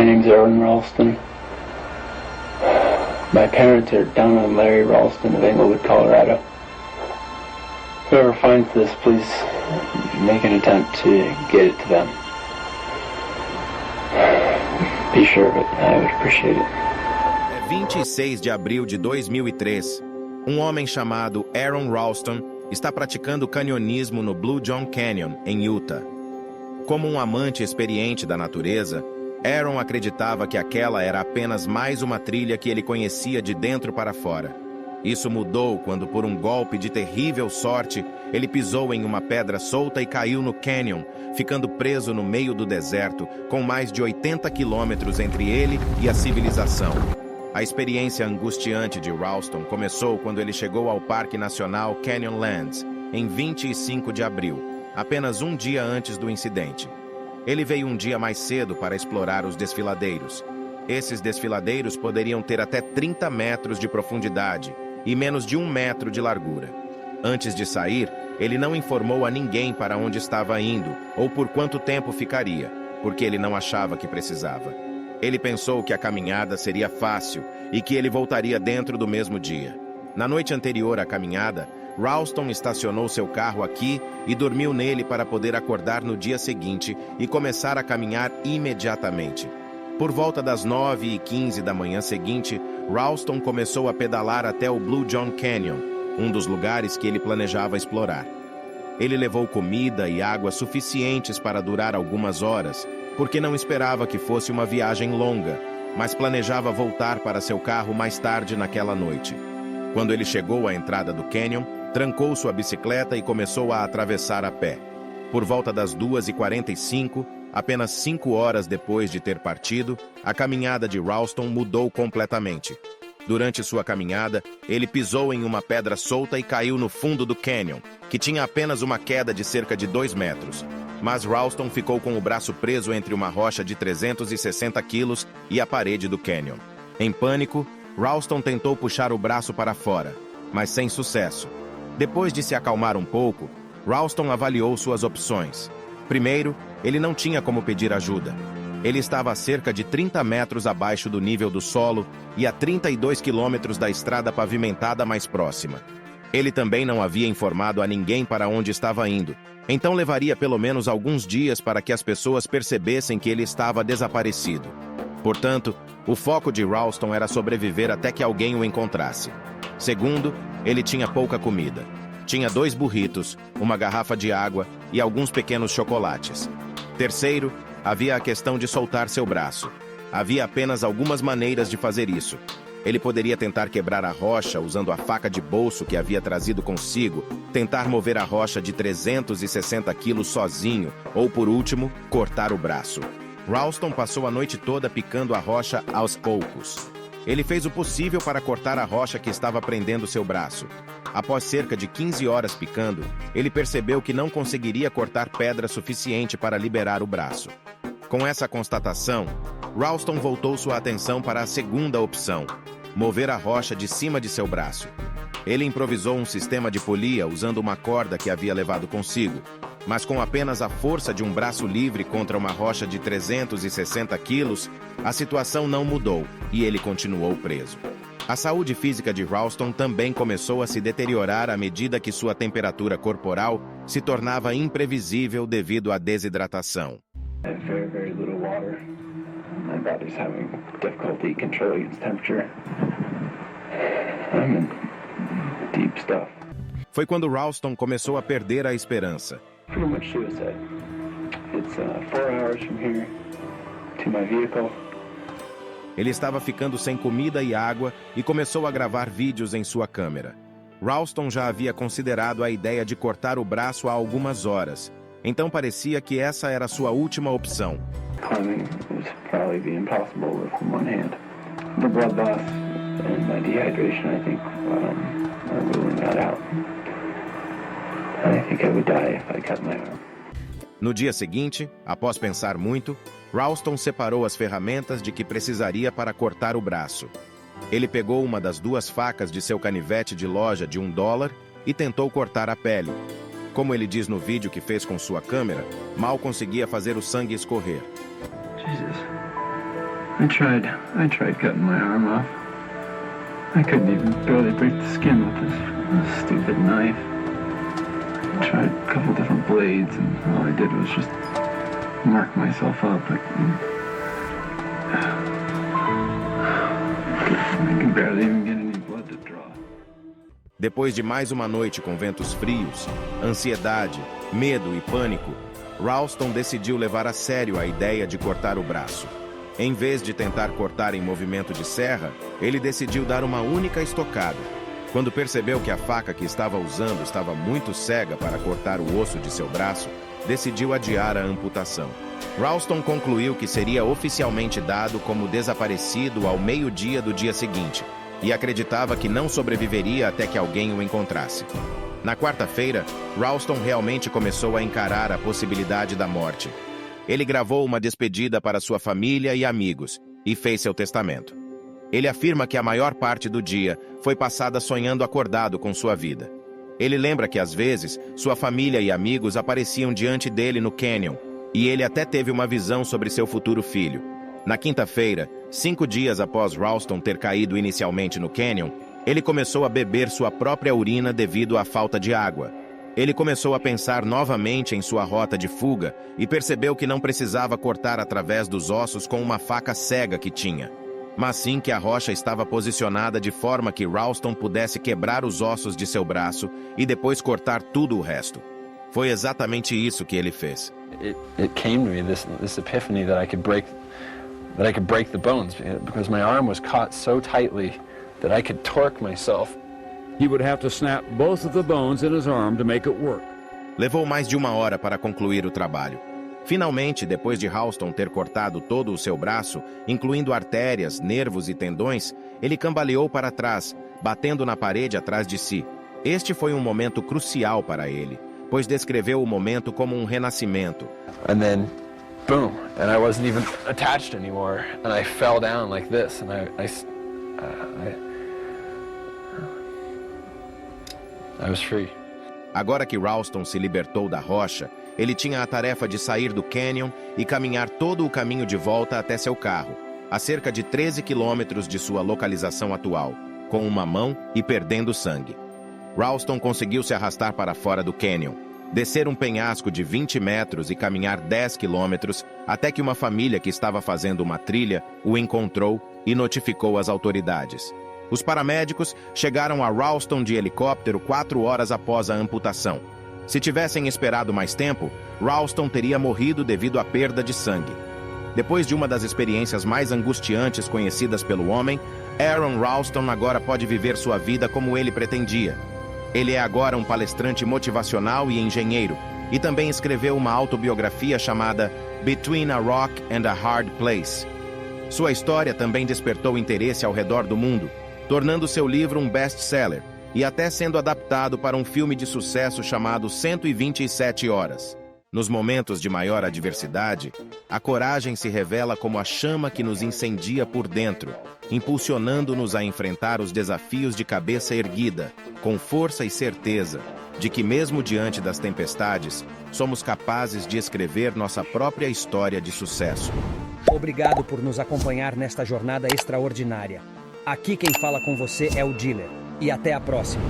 name's Aaron Ralston. My parents are Donna and Larry Ralston of Englewood, Colorado. Whoever finds this, please make an attempt to get it to them. Be sure of it. I would appreciate it. É 26 de abril de 2003. Um homem chamado Aaron Ralston está praticando canionismo no Blue John Canyon, em Utah. Como um amante experiente da natureza, Aaron acreditava que aquela era apenas mais uma trilha que ele conhecia de dentro para fora. Isso mudou quando, por um golpe de terrível sorte, ele pisou em uma pedra solta e caiu no canyon, ficando preso no meio do deserto, com mais de 80 quilômetros entre ele e a civilização. A experiência angustiante de Ralston começou quando ele chegou ao Parque Nacional Canyonlands, em 25 de abril, apenas um dia antes do incidente. Ele veio um dia mais cedo para explorar os desfiladeiros. Esses desfiladeiros poderiam ter até 30 metros de profundidade e menos de 1 metro de largura. Antes de sair, ele não informou a ninguém para onde estava indo ou por quanto tempo ficaria, porque ele não achava que precisava. Ele pensou que a caminhada seria fácil e que ele voltaria dentro do mesmo dia. Na noite anterior à caminhada, Ralston estacionou seu carro aqui e dormiu nele para poder acordar no dia seguinte e começar a caminhar imediatamente. Por volta das 9h15 da manhã seguinte, Ralston começou a pedalar até o Blue John Canyon, um dos lugares que ele planejava explorar. Ele levou comida e água suficientes para durar algumas horas, porque não esperava que fosse uma viagem longa, mas planejava voltar para seu carro mais tarde naquela noite. Quando ele chegou à entrada do canyon, trancou sua bicicleta e começou a atravessar a pé. Por volta das 2h45, apenas 5 horas depois de ter partido, a caminhada de Ralston mudou completamente. Durante sua caminhada, ele pisou em uma pedra solta e caiu no fundo do canyon, que tinha apenas uma queda de cerca de 2 metros. Mas Ralston ficou com o braço preso entre uma rocha de 360 quilos e a parede do canyon. Em pânico, Ralston tentou puxar o braço para fora, mas sem sucesso. Depois de se acalmar um pouco, Ralston avaliou suas opções. Primeiro, ele não tinha como pedir ajuda. Ele estava a cerca de 30 metros abaixo do nível do solo e a 32 quilômetros da estrada pavimentada mais próxima. Ele também não havia informado a ninguém para onde estava indo, então levaria pelo menos alguns dias para que as pessoas percebessem que ele estava desaparecido. Portanto, o foco de Ralston era sobreviver até que alguém o encontrasse. Segundo, ele tinha pouca comida. Tinha 2 burritos, uma garrafa de água e alguns pequenos chocolates. Terceiro, havia a questão de soltar seu braço. Havia apenas algumas maneiras de fazer isso. Ele poderia tentar quebrar a rocha usando a faca de bolso que havia trazido consigo, tentar mover a rocha de 360 quilos sozinho, ou, por último, cortar o braço. Ralston passou a noite toda picando a rocha aos poucos. Ele fez o possível para cortar a rocha que estava prendendo seu braço. Após cerca de 15 horas picando, ele percebeu que não conseguiria cortar pedra suficiente para liberar o braço. Com essa constatação, Ralston voltou sua atenção para a segunda opção, mover a rocha de cima de seu braço. Ele improvisou um sistema de polia usando uma corda que havia levado consigo, mas com apenas a força de um braço livre contra uma rocha de 360 quilos, a situação não mudou e ele continuou preso. A saúde física de Ralston também começou a se deteriorar à medida que sua temperatura corporal se tornava imprevisível devido à desidratação. Foi quando Ralston começou a perder a esperança. Pretty much suicide. It's 4 hours from here to my vehicle. Ele estava ficando sem comida e água e começou a gravar vídeos em sua câmera. Ralston já havia considerado a ideia de cortar o braço há algumas horas, então parecia que essa era sua última opção. Climbing would probably be impossible with one hand. The blood loss and my dehydration, I think, are ruling that out. I think I would die if I cut my arm. No dia seguinte, após pensar muito, Ralston separou as ferramentas de que precisaria para cortar o braço. Ele pegou uma das 2 facas de seu canivete de loja de $1 e tentou cortar a pele. Como ele diz no vídeo que fez com sua câmera, mal conseguia fazer o sangue escorrer. Jesus. I tried cutting my arm off. I couldn't even barely break the skin with this stupid knife. I tried a couple different blades, and all I did was just mark myself up. I could barely even get any blood to draw. Depois de mais uma noite com ventos frios, ansiedade, medo e pânico, Ralston decidiu levar a sério a ideia de cortar o braço. Em vez de tentar cortar em movimento de serra, ele decidiu dar uma única estocada. Quando percebeu que a faca que estava usando estava muito cega para cortar o osso de seu braço, decidiu adiar a amputação. Ralston concluiu que seria oficialmente dado como desaparecido ao meio-dia do dia seguinte, e acreditava que não sobreviveria até que alguém o encontrasse. Na quarta-feira, Ralston realmente começou a encarar a possibilidade da morte. Ele gravou uma despedida para sua família e amigos e fez seu testamento. Ele afirma que a maior parte do dia foi passada sonhando acordado com sua vida. Ele lembra que às vezes sua família e amigos apareciam diante dele no canyon, e ele até teve uma visão sobre seu futuro filho. Na quinta-feira, 5 dias após Ralston ter caído inicialmente no canyon, ele começou a beber sua própria urina devido à falta de água. Ele começou a pensar novamente em sua rota de fuga e percebeu que não precisava cortar através dos ossos com uma faca cega que tinha, mas sim que a rocha estava posicionada de forma que Ralston pudesse quebrar os ossos de seu braço e depois cortar tudo o resto. Foi exatamente isso que ele fez. It came to me, this epiphany that I could break the bones because my arm was caught so tightly that I could torque myself. He would have to snap both of the bones in his arm to make it work. Levou mais de 1 hora para concluir o trabalho. Finalmente, depois de Ralston ter cortado todo o seu braço, incluindo artérias, nervos e tendões, ele cambaleou para trás, batendo na parede atrás de si. Este foi um momento crucial para ele, pois descreveu o momento como um renascimento. And then, boom, and I wasn't even attached anymore, and I fell down like this, and I was free. Agora que Ralston se libertou da rocha, ele tinha a tarefa de sair do canyon e caminhar todo o caminho de volta até seu carro, a cerca de 13 quilômetros de sua localização atual, com uma mão e perdendo sangue. Ralston conseguiu se arrastar para fora do canyon, descer um penhasco de 20 metros e caminhar 10 quilômetros até que uma família que estava fazendo uma trilha o encontrou e notificou as autoridades. Os paramédicos chegaram a Ralston de helicóptero 4 horas após a amputação. Se tivessem esperado mais tempo, Ralston teria morrido devido à perda de sangue. Depois de uma das experiências mais angustiantes conhecidas pelo homem, Aron Ralston agora pode viver sua vida como ele pretendia. Ele é agora um palestrante motivacional e engenheiro, e também escreveu uma autobiografia chamada Between a Rock and a Hard Place. Sua história também despertou interesse ao redor do mundo, tornando seu livro um best-seller e até sendo adaptado para um filme de sucesso chamado 127 Horas. Nos momentos de maior adversidade, a coragem se revela como a chama que nos incendia por dentro, impulsionando-nos a enfrentar os desafios de cabeça erguida, com força e certeza de que mesmo diante das tempestades, somos capazes de escrever nossa própria história de sucesso. Obrigado por nos acompanhar nesta jornada extraordinária. Aqui quem fala com você é o Dealer. E até a próxima.